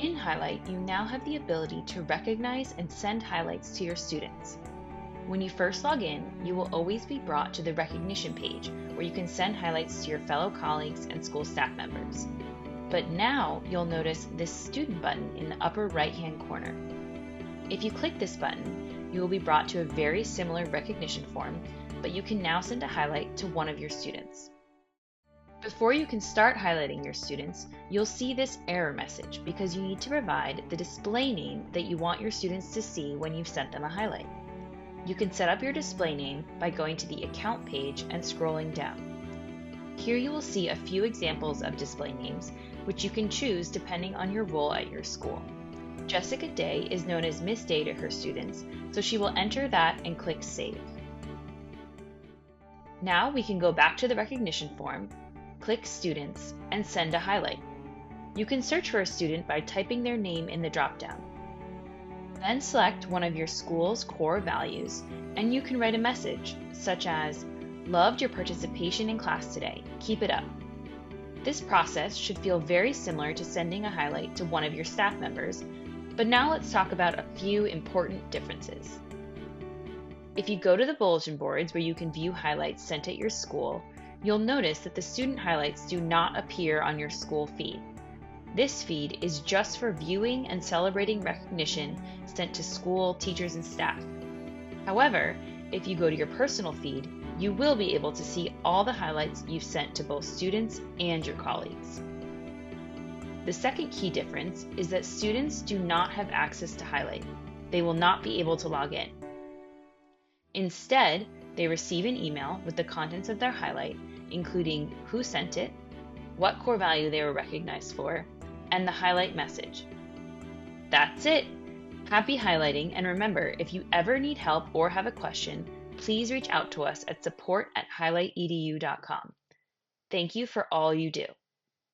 In Highlight, you now have the ability to recognize and send highlights to your students. When you first log in, you will always be brought to the recognition page where you can send highlights to your fellow colleagues and school staff members. But now you'll notice this student button in the upper right-hand corner. If you click this button, you will be brought to a very similar recognition form, but you can now send a highlight to one of your students. Before you can start highlighting your students, you'll see this error message because you need to provide the display name that you want your students to see when you've sent them a highlight. You can set up your display name by going to the Account page and scrolling down. Here you will see a few examples of display names, which you can choose depending on your role at your school. Jessica Day is known as Miss Day to her students, so she will enter that and click Save. Now we can go back to the recognition form, click Students, and send a highlight. You can search for a student by typing their name in the dropdown. Then select one of your school's core values, and you can write a message, such as, "Loved your participation in class today. Keep it up." This process should feel very similar to sending a highlight to one of your staff members, but now let's talk about a few important differences. If you go to the bulletin boards where you can view highlights sent at your school, you'll notice that the student highlights do not appear on your school feed. This feed is just for viewing and celebrating recognition sent to school, teachers, and staff. However, if you go to your personal feed, you will be able to see all the highlights you've sent to both students and your colleagues. The second key difference is that students do not have access to Highlight. They will not be able to log in. Instead, they receive an email with the contents of their highlight, including who sent it, what core value they were recognized for, and the highlight message. That's it! Happy highlighting, and remember, if you ever need help or have a question, please reach out to us at support@highlightedu.com. Thank you for all you do.